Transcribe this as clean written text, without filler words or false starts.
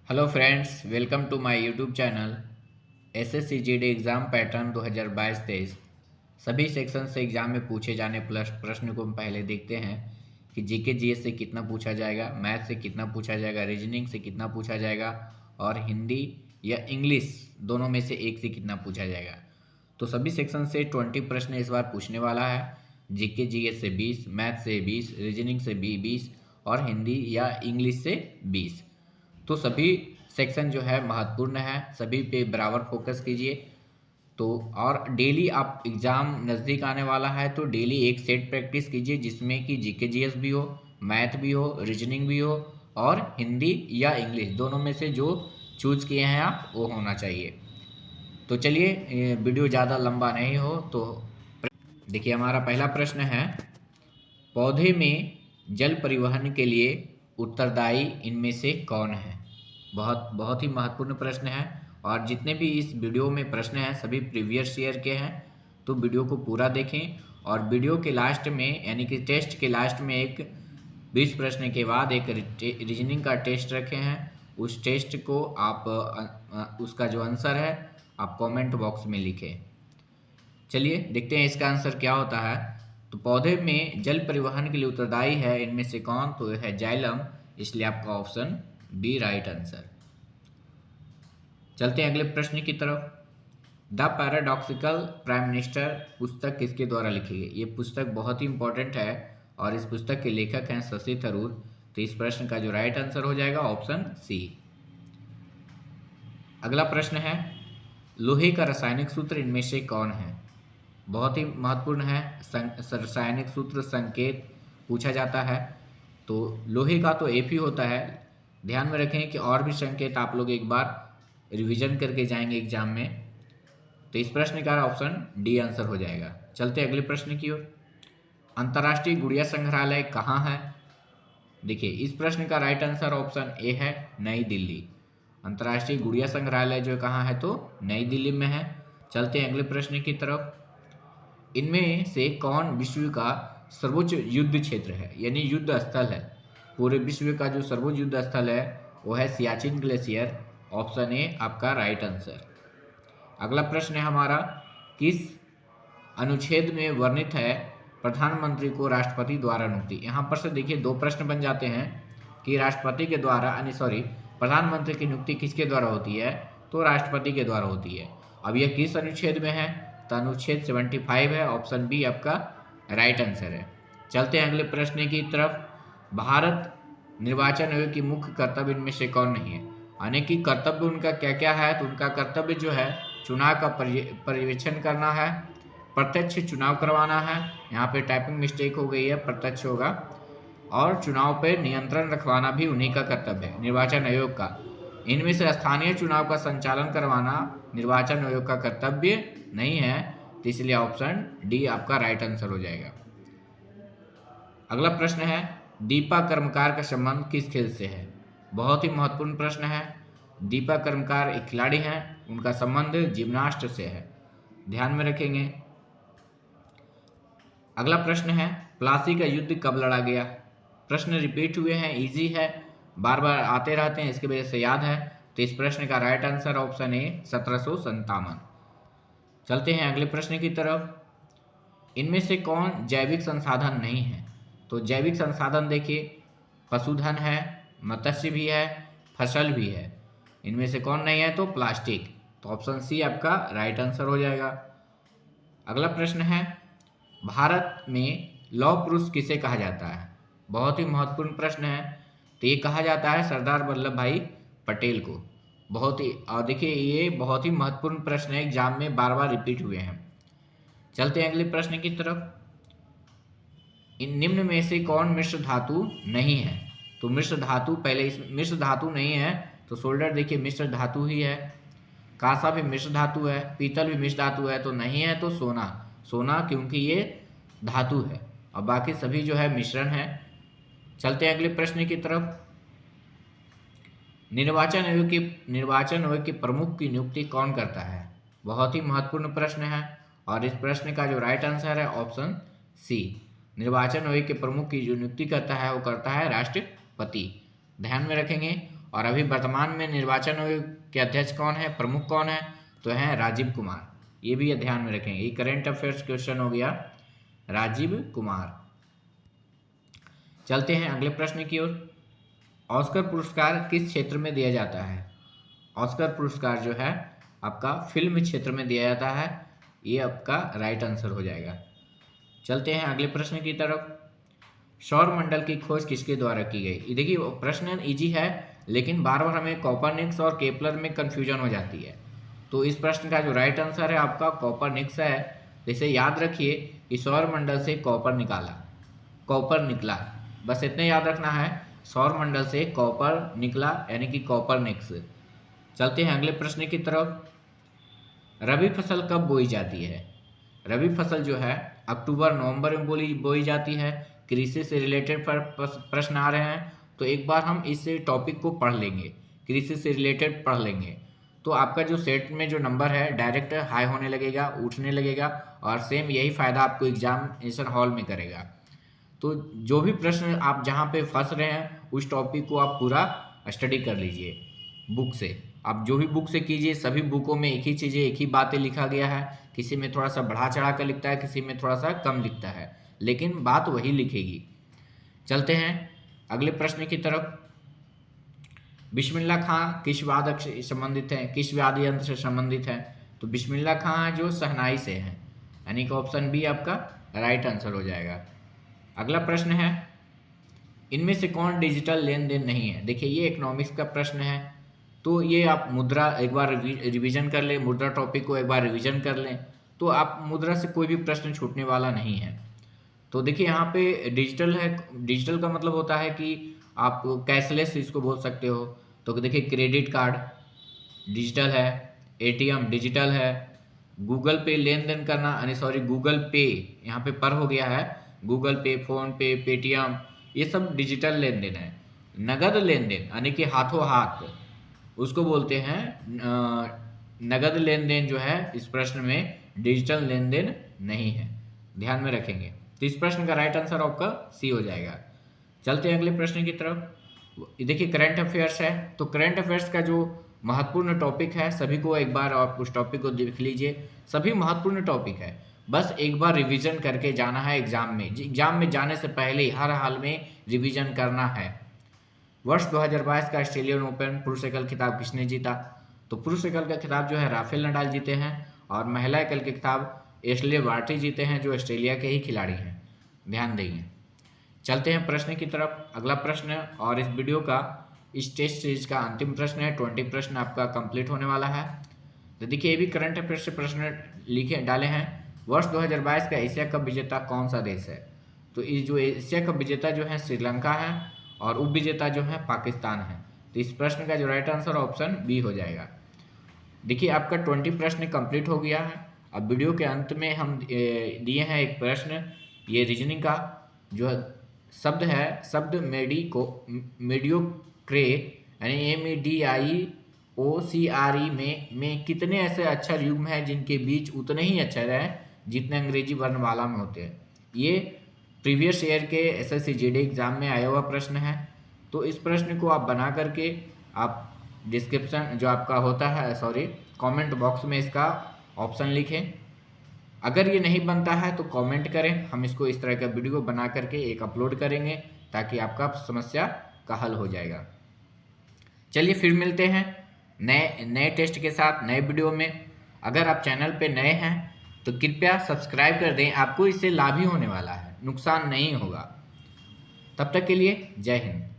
Hello friends, welcome to my YouTube channel SSC GD exam pattern 2022-23। सभी section से exam में पूछे जाने प्लस प्रश्न को हम पहले देखते हैं कि जीके जीएस से कितना पूछा जाएगा, मैथ से कितना पूछा जाएगा, रीजनिंग से कितना पूछा जाएगा और हिंदी या इंग्लिश दोनों में से एक से कितना पूछा जाएगा। तो सभी सेक्शन से 20 प्रश्न इस बार पूछने वाला है। जीके जीएस से 20, मैथ से 20, रीजनिंग से 20 और हिंदी या इंग्लिश से 20। तो सभी सेक्शन जो है महत्वपूर्ण है, सभी पे बराबर फोकस कीजिए। तो और डेली आप एग्ज़ाम नज़दीक आने वाला है तो डेली एक सेट प्रैक्टिस कीजिए जिसमें कि जीके जीएस भी हो, मैथ भी हो, रीजनिंग भी हो और हिंदी या इंग्लिश दोनों में से जो चूज़ किए हैं आप वो होना चाहिए। तो चलिए वीडियो ज़्यादा लंबा नहीं हो तो देखिए, हमारा पहला प्रश्न है, पौधे में जल परिवहन के लिए उत्तरदायी इनमें से कौन है। बहुत बहुत ही महत्वपूर्ण प्रश्न है और जितने भी इस वीडियो में प्रश्न हैं सभी प्रीवियस ईयर के हैं। तो वीडियो को पूरा देखें और वीडियो के लास्ट में यानी कि टेस्ट के लास्ट में एक 20 प्रश्न के बाद एक रीजनिंग का टेस्ट रखे हैं। उस टेस्ट को आप उसका जो आंसर है आप कमेंट बॉक्स में लिखें। चलिए देखते हैं इसका आंसर क्या होता है। तो पौधे में जल परिवहन के लिए उत्तरदायी है इनमें से कौन, तो है जाइलम, इसलिए आपका ऑप्शन बी राइट आंसर। चलते हैं अगले प्रश्न की तरफ। द पैराडॉक्सिकल प्राइम मिनिस्टर पुस्तक किसके द्वारा लिखी गई। ये पुस्तक बहुत ही इंपॉर्टेंट है और इस पुस्तक के लेखक हैं शशि थरूर। तो इस प्रश्न का जो राइट आंसर हो जाएगा ऑप्शन सी। अगला प्रश्न है, लोहे का रासायनिक सूत्र इनमें से कौन है। बहुत ही महत्वपूर्ण है, रासायनिक सूत्र संकेत पूछा जाता है। तो लोहे का तो एफ ही होता है। ध्यान में रखें कि और भी संकेत आप लोग एक बार रिवीजन करके जाएंगे एग्जाम में। तो इस प्रश्न का ऑप्शन डी आंसर हो जाएगा। चलते अगले प्रश्न की ओर। अंतर्राष्ट्रीय गुड़िया संग्रहालय कहाँ है। देखिए, इस प्रश्न का राइट आंसर ऑप्शन ए है, नई दिल्ली। अंतर्राष्ट्रीय गुड़िया संग्रहालय जो कहाँ है, तो नई दिल्ली में है। चलते हैं अगले प्रश्न की तरफ। इनमें से कौन विश्व का सर्वोच्च युद्ध क्षेत्र है, यानी युद्ध स्थल है। पूरे विश्व का जो सर्वोच्च युद्ध स्थल है वो है सियाचिन ग्लेशियर। ऑप्शन ए आपका राइट आंसर। अगला प्रश्न है हमारा, किस अनुच्छेद में वर्णित है प्रधानमंत्री को राष्ट्रपति द्वारा नियुक्ति। यहाँ पर से देखिए दो प्रश्न बन जाते हैं कि राष्ट्रपति के द्वारा प्रधानमंत्री की नियुक्ति किसके द्वारा होती है, तो राष्ट्रपति के द्वारा होती है। अब यह किस अनुच्छेद में है, तो अनुच्छेद 75 है। ऑप्शन बी आपका राइट आंसर है। चलते हैं अगले प्रश्न की तरफ। भारत निर्वाचन आयोग की मुख्य कर्तव्य इनमें से कौन नहीं है। यानी कि कर्तव्य उनका क्या क्या है, तो उनका कर्तव्य जो है चुनाव का पर्यवेक्षण करना है, प्रत्यक्ष चुनाव करवाना है, यहाँ पे टाइपिंग मिस्टेक हो गई है, प्रत्यक्ष होगा, और चुनाव पर नियंत्रण रखवाना भी उन्हीं का कर्तव्य है, निर्वाचन आयोग का। इनमें से स्थानीय चुनाव का संचालन करवाना निर्वाचन आयोग का कर्तव्य नहीं है, तो इसलिए ऑप्शन डी आपका राइट आंसर हो जाएगा। अगला प्रश्न है, दीपा कर्मकार का संबंध किस खेल से है। बहुत ही महत्वपूर्ण प्रश्न है। दीपा कर्मकार एक खिलाड़ी हैं, उनका संबंध जिम्नास्ट से है, ध्यान में रखेंगे। अगला प्रश्न है, प्लासी का युद्ध कब लड़ा गया। प्रश्न रिपीट हुए हैं, इजी है, बार बार आते रहते हैं, इसकी वजह से याद है। तो इस प्रश्न का राइट आंसर ऑप्शन ए 1757। चलते हैं अगले प्रश्न की तरफ। इनमें से कौन जैविक संसाधन नहीं है। तो जैविक संसाधन देखिए, पशुधन है, मत्स्य भी है, फसल भी है। इनमें से कौन नहीं है, तो प्लास्टिक। तो ऑप्शन सी आपका राइट आंसर हो जाएगा। अगला प्रश्न है, भारत में लौह पुरुष किसे कहा जाता है। बहुत ही महत्वपूर्ण प्रश्न है। तो ये कहा जाता है सरदार वल्लभ भाई पटेल को। बहुत ही, और देखिए ये बहुत ही महत्वपूर्ण प्रश्न है, एग्जाम में बार बार रिपीट हुए हैं। चलते हैं अगले प्रश्न की तरफ। इन निम्न में से कौन मिश्र धातु नहीं है। तो मिश्र धातु, पहले इस मिश्र धातु नहीं है तो सोल्डर देखिए मिश्र धातु ही है, कांसा भी मिश्र धातु है, पीतल भी मिश्र धातु है, तो नहीं है तो सोना। सोना क्योंकि ये धातु है, और बाकी सभी जो है मिश्रण है। चलते हैं अगले प्रश्न की तरफ। निर्वाचन आयोग के प्रमुख की नियुक्ति कौन करता है। बहुत ही महत्वपूर्ण प्रश्न है और इस प्रश्न का जो राइट आंसर है ऑप्शन सी। निर्वाचन आयोग के प्रमुख की जो नियुक्ति करता है वो करता है राष्ट्रपति, ध्यान में रखेंगे। और अभी वर्तमान में निर्वाचन आयोग के अध्यक्ष कौन है, प्रमुख कौन है, तो हैं राजीव कुमार। ये भी ध्यान में रखेंगे, ये करंट अफेयर्स क्वेश्चन हो गया, राजीव कुमार। चलते हैं अगले प्रश्न की ओर। ऑस्कर पुरस्कार किस क्षेत्र में दिया जाता है? ऑस्कर पुरस्कार जो है आपका फिल्म क्षेत्र में दिया जाता है, ये आपका राइट आंसर हो जाएगा। चलते हैं अगले प्रश्न की तरफ। सौर मंडल की खोज किसके द्वारा की गई? ये देखिए प्रश्न इजी है, लेकिन बार बार हमें कॉपरनिकस और केपलर में कंफ्यूजन हो जाती है। तो इस प्रश्न का जो राइट आंसर है आपका कॉपरनिकस है। इसे याद रखिए कि सौर मंडल से कॉपर निकला, बस इतने याद रखना है, सौर मंडल से कॉपर निकला यानी कि कॉपरनिकस। चलते हैं अगले प्रश्न की तरफ। रबी फसल कब बोई जाती है? रबी फसल जो है अक्टूबर नवंबर में बोई जाती है। कृषि से रिलेटेड प्रश्न आ रहे हैं, तो एक बार हम इस टॉपिक को पढ़ लेंगे, कृषि से रिलेटेड पढ़ लेंगे, तो आपका जो सेट में जो नंबर है डायरेक्ट हाई होने लगेगा, उठने लगेगा, और सेम यही फ़ायदा आपको एग्जामिनेशन हॉल में करेगा। तो जो भी प्रश्न आप जहाँ पे फंस रहे हैं उस टॉपिक को आप पूरा स्टडी कर लीजिए बुक से। आप जो भी बुक से कीजिए, सभी बुकों में एक ही चीज़ें, एक ही बातें लिखा गया है। किसी में थोड़ा सा बढ़ा चढ़ा कर लिखता है, किसी में थोड़ा सा कम लिखता है, लेकिन बात वही लिखेगी। चलते हैं अगले प्रश्न की तरफ। बिस्मिल्लाह खां किस वादक से संबंधित है, किस वाद्य यंत्र से संबंधित है? तो बिस्मिल्लाह खां जो शहनाई से है, यानी कि ऑप्शन बी आपका राइट आंसर हो जाएगा। अगला प्रश्न है, इनमें से कौन डिजिटल लेन देन नहीं है? देखिए ये इकोनॉमिक्स का प्रश्न है, तो ये आप मुद्रा एक बार रिवीजन कर लें, मुद्रा टॉपिक को एक बार रिवीजन कर लें, तो आप मुद्रा से कोई भी प्रश्न छूटने वाला नहीं है। तो देखिए यहाँ पे डिजिटल है, डिजिटल का मतलब होता है कि आप कैशलेस इसको बोल सकते हो। तो देखिए क्रेडिट कार्ड डिजिटल है, एटीएम डिजिटल है, गूगल पे लेन देन करना, गूगल पे यहाँ पे पर हो गया है, गूगल पे, फोन पे, पेटीएम, ये सब डिजिटल लेन देन है। नगद लेन देन यानी कि हाथों हाथ, उसको बोलते हैं नगद लेन देन जो है इस प्रश्न में डिजिटल लेन देन नहीं है, ध्यान में रखेंगे। तो इस प्रश्न का राइट आंसर आपका सी हो जाएगा। चलते हैं अगले प्रश्न की तरफ। देखिए करंट अफेयर्स है, तो करंट अफेयर्स का जो महत्वपूर्ण टॉपिक है, सभी को एक बार आप उस टॉपिक को देख लीजिए, सभी महत्वपूर्ण टॉपिक है, बस एक बार रिवीजन करके जाना है एग्जाम में। एग्जाम में जाने से पहले हर हाल में रिवीजन करना है। वर्ष 2022 का ऑस्ट्रेलियन ओपन पुरुष एकल खिताब किसने जीता? तो पुरुष एकल का खिताब जो है राफेल नडाल जीते हैं, और महिला एकल के खिताब एशले बार्टी जीते हैं, जो ऑस्ट्रेलिया के ही खिलाड़ी हैं, ध्यान देंगे। चलते हैं प्रश्न की तरफ। अगला प्रश्न और इस वीडियो का इस टेस्ट सीरीज का अंतिम प्रश्न है, 20 प्रश्न आपका कंप्लीट होने वाला है। तो देखिए ये भी करंट अफेयर से प्रश्न डाले हैं। वर्ष 2022 का एशिया कप विजेता कौन सा देश है? तो इस जो एशिया कप विजेता जो है श्रीलंका है, और उप विजेता जो है पाकिस्तान है। तो इस प्रश्न का जो राइट आंसर ऑप्शन बी हो जाएगा। देखिए आपका 20 प्रश्न कंप्लीट हो गया है। अब वीडियो के अंत में हम दिए हैं एक प्रश्न, ये रीजनिंग का जो शब्द है, शब्द मेडियोक्रे यानी MEDIOCRE में कितने ऐसे अक्षर युग्म हैं जिनके बीच उतने ही अक्षर हैं जितने अंग्रेजी वर्णमाला में होते हैं? ये प्रीवियस ईयर के SSC GD एग्जाम में आया हुआ प्रश्न है। तो इस प्रश्न को आप बना करके आप डिस्क्रिप्शन जो आपका होता है कमेंट बॉक्स में इसका ऑप्शन लिखें। अगर ये नहीं बनता है तो कमेंट करें, हम इसको इस तरह का वीडियो बना करके एक अपलोड करेंगे ताकि आपका समस्या का हल हो जाएगा। चलिए फिर मिलते हैं नए टेस्ट के साथ नए वीडियो में। अगर आप चैनल पे नए हैं तो कृपया सब्सक्राइब कर दें, आपको इससे लाभ ही होने वाला है, नुकसान नहीं होगा। तब तक के लिए जय हिंद।